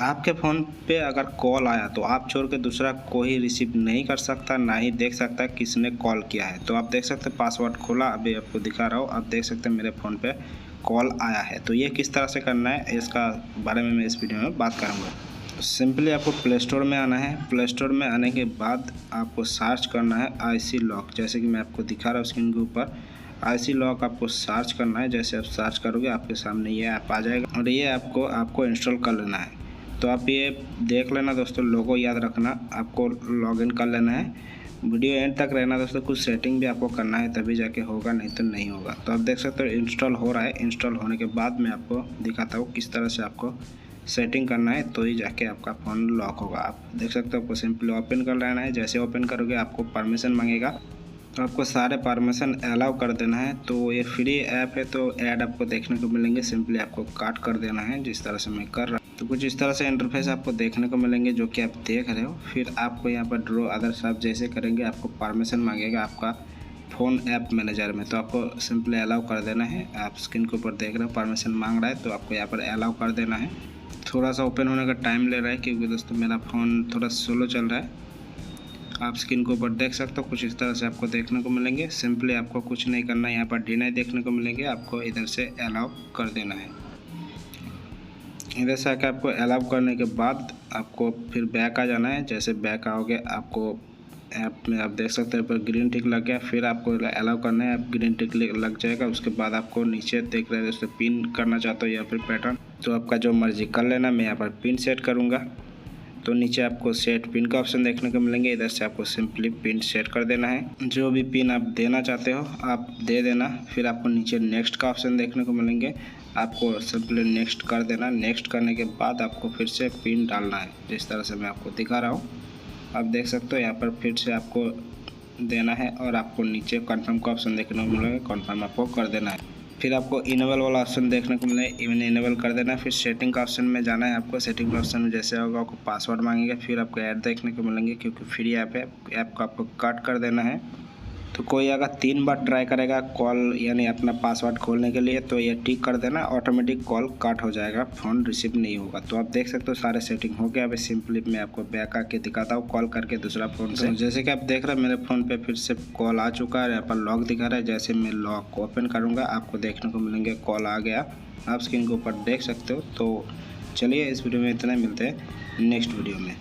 आपके फ़ोन पे अगर कॉल आया तो आप छोड़ के दूसरा कोई रिसीव नहीं कर सकता, ना ही देख सकता किसने कॉल किया है। तो आप देख सकते हैं पासवर्ड खोला, अभी आपको दिखा रहा हूँ, आप देख सकते हैं मेरे फ़ोन पे कॉल आया है। तो ये किस तरह से करना है इसका बारे में मैं इस वीडियो में बात करूँगा। सिंपली आपको प्ले स्टोर में आना है। प्ले स्टोर में आने के बाद आपको सर्च करना है IC लॉक, जैसे कि मैं आपको दिखा रहा हूँ स्क्रीन के ऊपर। IC लॉक आपको सर्च करना है। जैसे आप सर्च करोगे आपके सामने ये ऐप आ जाएगा और ये ऐप को आपको इंस्टॉल कर लेना है। तो आप ये देख लेना दोस्तों, लोगो याद रखना, आपको लॉगिन कर लेना है। वीडियो एंड तक रहना दोस्तों, कुछ सेटिंग भी आपको करना है तभी जाके होगा, नहीं तो नहीं होगा। तो आप देख सकते हो इंस्टॉल हो रहा है। इंस्टॉल होने के बाद मैं आपको दिखाता हूँ किस तरह से आपको सेटिंग करना है, तो ही जाके आपका फ़ोन लॉक होगा। आप देख सकते हो, आपको सिंपली ओपन कर लेना है। जैसे ओपन करोगे आपको परमिशन मांगेगा, तो आपको सारे परमिशन अलाउ कर देना है। तो ये फ्री ऐप है तो ऐड आपको देखने को मिलेंगे, सिंपली आपको काट कर देना है जिस तरह से मैं कर रहा हूँ। तो कुछ इस तरह से इंटरफेस आपको देखने को मिलेंगे जो कि आप देख रहे हो। फिर आपको यहाँ पर ड्रॉ अदर्स आप जैसे करेंगे आपको परमिशन मांगेगा आपका फ़ोन ऐप मैनेजर में, तो आपको सिंपली अलाउ कर देना है। आप स्क्रीन के ऊपर देख रहे हो परमिशन मांग रहा है, तो आपको यहाँ पर अलाउ कर देना है। थोड़ा सा ओपन होने का टाइम ले रहा है क्योंकि दोस्तों मेरा फ़ोन थोड़ा स्लो चल रहा है। आप स्क्रीन के ऊपर देख सकते हो, कुछ इस तरह से आपको देखने को मिलेंगे। सिंपली आपको कुछ नहीं करना है, यहाँ पर डिनाई देखने को मिलेंगे, आपको इधर से अलाउ कर देना है। इधर से आकर आपको अलाउ करने के बाद आपको फिर बैक आ जाना है। जैसे बैक आओगे आपको ऐप में आप देख सकते हैं पर ग्रीन टिक लग गया, फिर आपको अलाउ करना है, ग्रीन टिक लग जाएगा। उसके बाद आपको नीचे देख रहे हैं दोस्तों पिन करना चाहते हो या फिर पैटर्न, तो आपका जो मर्जी कर लेना। मैं यहाँ पर पिन सेट करूँगा, तो नीचे आपको सेट पिन का ऑप्शन देखने को मिलेंगे। इधर से आपको सिंपली पिन सेट कर देना है। जो भी पिन आप देना चाहते हो आप दे देना। फिर आपको नीचे नेक्स्ट का ऑप्शन देखने को मिलेंगे, आपको सिंपली नेक्स्ट कर देना। नेक्स्ट करने के बाद आपको फिर से पिन डालना है, जिस तरह से मैं आपको दिखा रहा हूँ। आप देख सकते हो यहाँ पर फिर से आपको देना है और आपको नीचे कन्फर्म का ऑप्शन देखने को मिलेगा, कन्फर्म आपको कर देना है। फिर आपको इनेबल वाला ऑप्शन देखने को मिलेगा, इनेबल कर देना है। फिर सेटिंग का ऑप्शन में जाना है आपको। सेटिंग का ऑप्शन में जैसे होगा आपको पासवर्ड मांगेगा, फिर आपको ऐड देखने को मिलेंगे क्योंकि फ्री ऐप है, ऐप को आपको कट कर देना है। तो कोई अगर 3 बार ट्राई करेगा कॉल यानी अपना पासवर्ड खोलने के लिए, तो ये टिक कर देना, ऑटोमेटिक कॉल कट हो जाएगा, फ़ोन रिसीव नहीं होगा। तो आप देख सकते हो सारे सेटिंग हो गया। अभी सिंपली मैं आपको बैक आके दिखाता हूँ कॉल करके दूसरा फ़ोन से। जैसे कि आप देख रहे हैं मेरे फ़ोन पे फिर से कॉल आ चुका है, यहाँ पर लॉक दिखा रहा है। जैसे मैं लॉक ओपन करूँगा आपको देखने को मिलेंगे कॉल आ गया, आप स्क्रीन के ऊपर देख सकते हो। तो चलिए इस वीडियो में इतना, मिलते हैं नेक्स्ट वीडियो में।